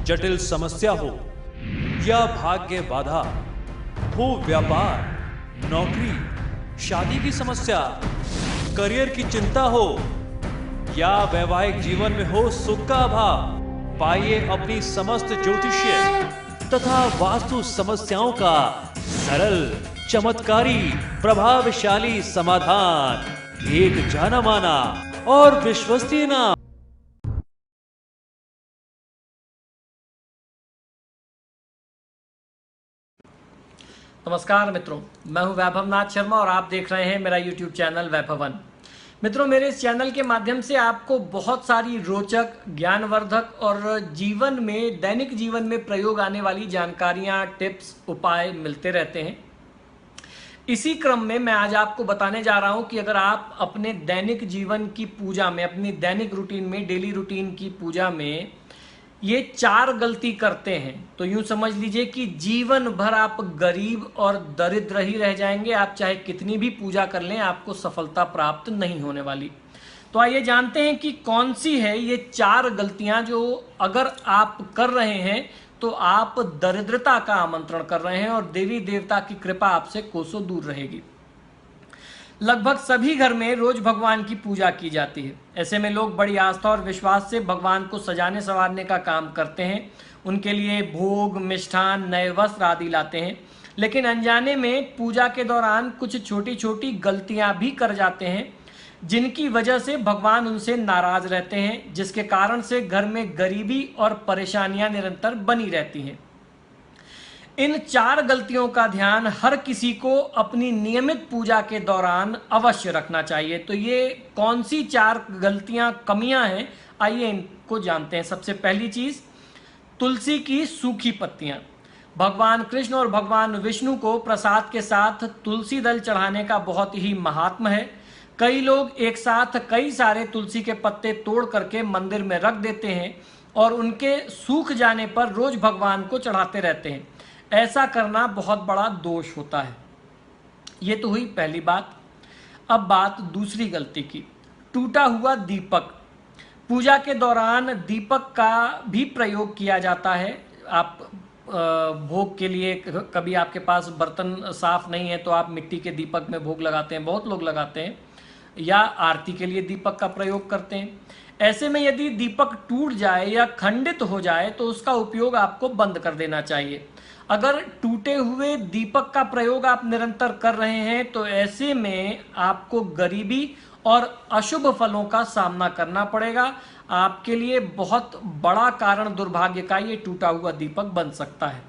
जटिल समस्या हो या भाग्य बाधा हो, व्यापार, नौकरी, शादी की समस्या, करियर की चिंता हो या वैवाहिक जीवन में हो सुख का अभाव, पाइए अपनी समस्त ज्योतिषीय तथा वास्तु समस्याओं का सरल, चमत्कारी, प्रभावशाली समाधान। एक जाना माना और विश्वसनीय नाम। नमस्कार मित्रों, मैं हूं वैभव नाथ शर्मा और आप देख रहे हैं मेरा YouTube चैनल वैभवन। मित्रों, मेरे इस चैनल के माध्यम से आपको बहुत सारी रोचक, ज्ञानवर्धक और जीवन में, दैनिक जीवन में प्रयोग आने वाली जानकारियां, टिप्स, उपाय मिलते रहते हैं। इसी क्रम में मैं आज आपको बताने जा रहा हूं कि अगर आप अपने दैनिक जीवन की पूजा में, अपनी दैनिक रूटीन में, डेली रूटीन की पूजा में ये 4 गलती करते हैं तो यूं समझ लीजिए कि जीवन भर आप गरीब और दरिद्र ही रह जाएंगे। आप चाहे कितनी भी पूजा कर लें, आपको सफलता प्राप्त नहीं होने वाली। तो आइए जानते हैं कि कौन सी है ये 4 गलतियां जो अगर आप कर रहे हैं तो आप दरिद्रता का आमंत्रण कर रहे हैं और देवी देवता की कृपा आपसे कोसों दूर रहेगी। लगभग सभी घर में रोज भगवान की पूजा की जाती है। ऐसे में लोग बड़ी आस्था और विश्वास से भगवान को सजाने संवारने का काम करते हैं। उनके लिए भोग, मिष्ठान, नए वस्त्र आदि लाते हैं। लेकिन अनजाने में पूजा के दौरान कुछ छोटी छोटी गलतियां भी कर जाते हैं, जिनकी वजह से भगवान उनसे नाराज रहते हैं, जिसके कारण से घर में गरीबी और परेशानियां निरंतर बनी रहती हैं। इन 4 गलतियों का ध्यान हर किसी को अपनी नियमित पूजा के दौरान अवश्य रखना चाहिए। तो ये कौन सी 4 गलतियां, कमियां हैं, आइए इनको जानते हैं। सबसे पहली चीज, तुलसी की सूखी पत्तियां। भगवान कृष्ण और भगवान विष्णु को प्रसाद के साथ तुलसी दल चढ़ाने का बहुत ही महात्म है। कई लोग एक साथ कई सारे तुलसी के पत्ते तोड़ करके मंदिर में रख देते हैं और उनके सूख जाने पर रोज भगवान को चढ़ाते रहते हैं। ऐसा करना बहुत बड़ा दोष होता है। ये तो हुई पहली बात। अब बात दूसरी गलती की, टूटा हुआ दीपक। पूजा के दौरान दीपक का भी प्रयोग किया जाता है। आप भोग के लिए, कभी आपके पास बर्तन साफ नहीं है तो आप मिट्टी के दीपक में भोग लगाते हैं, बहुत लोग लगाते हैं, या आरती के लिए दीपक का प्रयोग करते हैं। ऐसे में यदि दीपक टूट जाए या खंडित हो जाए तो उसका उपयोग आपको बंद कर देना चाहिए। अगर टूटे हुए दीपक का प्रयोग आप निरंतर कर रहे हैं तो ऐसे में आपको गरीबी और अशुभ फलों का सामना करना पड़ेगा। आपके लिए बहुत बड़ा कारण दुर्भाग्य का ये टूटा हुआ दीपक बन सकता है।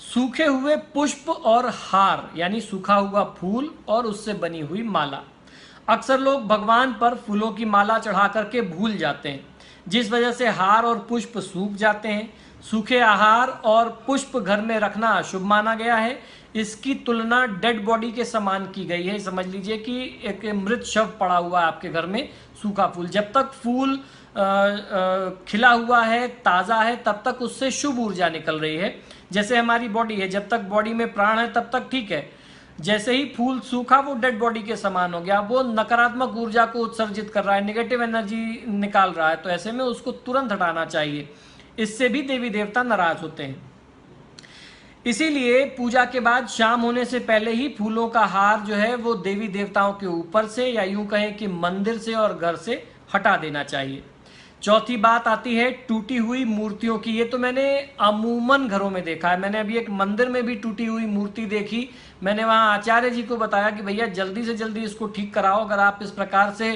सूखे हुए पुष्प और हार, यानी सूखा हुआ फूल और उससे बनी हुई माला। अक्सर लोग भगवान पर फूलों की माला चढ़ा करके भूल जाते हैं, जिस वजह से हार और पुष्प सूख जाते हैं। सूखे आहार और पुष्प घर में रखना अशुभ माना गया है। इसकी तुलना डेड बॉडी के समान की गई है। समझ लीजिए कि एक मृत शव पड़ा हुआ है आपके घर में, सूखा फूल। जब तक फूल खिला हुआ है, ताज़ा है, तब तक उससे शुभ ऊर्जा निकल रही है। जैसे हमारी बॉडी है, जब तक बॉडी में प्राण है तब तक ठीक है। जैसे ही फूल सूखा, वो डेड बॉडी के समान हो गया, वो नकारात्मक ऊर्जा को उत्सर्जित कर रहा है, नेगेटिव एनर्जी निकाल रहा है। तो ऐसे में उसको तुरंत हटाना चाहिए, इससे भी देवी देवता नाराज होते हैं। इसीलिए पूजा के बाद शाम होने से पहले ही फूलों का हार जो है वो देवी देवताओं के ऊपर से, या यूं कहें कि मंदिर से और घर से हटा देना चाहिए। चौथी बात आती है टूटी हुई मूर्तियों की। ये तो मैंने अमूमन घरों में देखा है। मैंने अभी एक मंदिर में भी टूटी हुई मूर्ति देखी। मैंने वहाँ आचार्य जी को बताया कि भैया जल्दी से जल्दी इसको ठीक कराओ। अगर आप इस प्रकार से,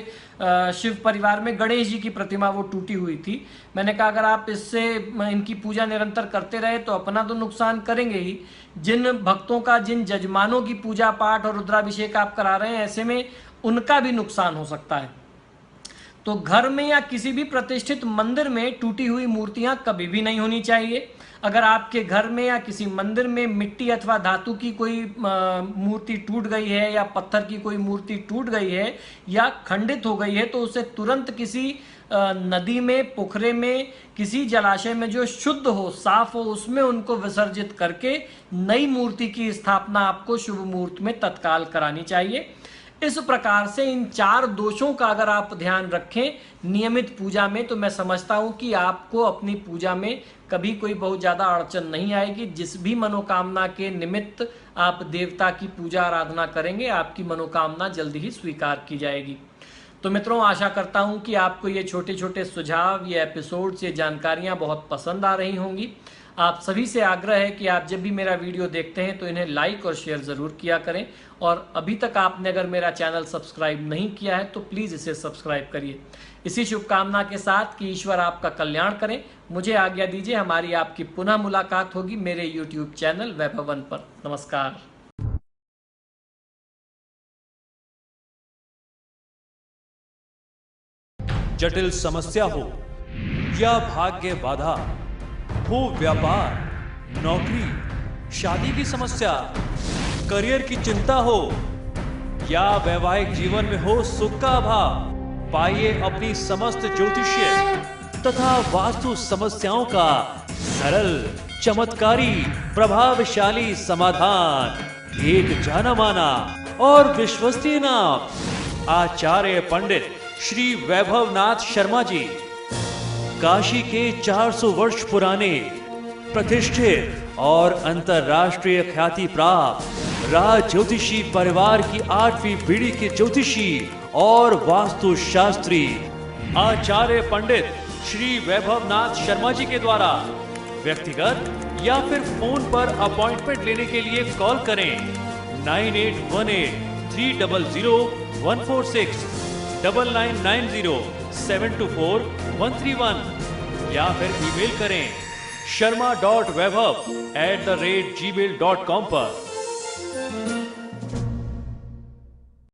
शिव परिवार में गणेश जी की प्रतिमा वो टूटी हुई थी, मैंने कहा अगर आप इससे इनकी पूजा निरंतर करते रहे तो अपना तो नुकसान करेंगे ही, जिन भक्तों का, जिन जजमानों की पूजा पाठ और रुद्राभिषेक आप करा रहे हैं, ऐसे में उनका भी नुकसान हो सकता है। तो घर में या किसी भी प्रतिष्ठित मंदिर में टूटी हुई मूर्तियां कभी भी नहीं होनी चाहिए। अगर आपके घर में या किसी मंदिर में मिट्टी अथवा धातु की कोई मूर्ति टूट गई है या पत्थर की कोई मूर्ति टूट गई है या खंडित हो गई है तो उसे तुरंत किसी नदी में, पोखरे में, किसी जलाशय में जो शुद्ध हो, साफ हो, उसमें उनको विसर्जित करके नई मूर्ति की स्थापना आपको शुभ मुहूर्त में तत्काल करानी चाहिए। इस प्रकार से इन 4 दोषों का अगर आप ध्यान रखें नियमित पूजा में, तो मैं समझता हूं कि आपको अपनी पूजा में कभी कोई बहुत ज़्यादा अड़चन नहीं आएगी। जिस भी मनोकामना के निमित्त आप देवता की पूजा आराधना करेंगे, आपकी मनोकामना जल्दी ही स्वीकार की जाएगी। तो मित्रों, आशा करता हूं कि आपको ये छोटे छोटे सुझाव, ये एपिसोड्स, ये जानकारियां बहुत पसंद आ रही होंगी। आप सभी से आग्रह है कि आप जब भी मेरा वीडियो देखते हैं तो इन्हें लाइक और शेयर ज़रूर किया करें, और अभी तक आपने अगर मेरा चैनल सब्सक्राइब नहीं किया है तो प्लीज़ इसे सब्सक्राइब करिए। इसी शुभकामना के साथ कि ईश्वर आपका कल्याण करें, मुझे आज्ञा दीजिए। हमारी आपकी पुनः मुलाकात होगी मेरे यूट्यूब चैनल वैभवन पर। नमस्कार। जटिल समस्या हो या भाग्य बाधा हो, व्यापार, नौकरी, शादी की समस्या, करियर की चिंता हो या वैवाहिक जीवन में हो सुख का अभाव, पाइए अपनी समस्त ज्योतिषीय तथा वास्तु समस्याओं का सरल, चमत्कारी, प्रभावशाली समाधान। एक जाना माना और विश्वसनीय नाम, आचार्य पंडित श्री वैभवनाथ शर्मा जी, काशी के 400 वर्ष पुराने प्रतिष्ठित और अंतरराष्ट्रीय ख्याति प्राप्त राज ज्योतिषी परिवार की 8वीं पीढ़ी के ज्योतिषी और वास्तु शास्त्री आचार्य पंडित श्री वैभवनाथ शर्मा जी के द्वारा व्यक्तिगत या फिर फोन पर अपॉइंटमेंट लेने के लिए कॉल करें 9818-300-146, 9990-724-131 या फिर ईमेल करें sharma.vaibhav@gmail.com पर।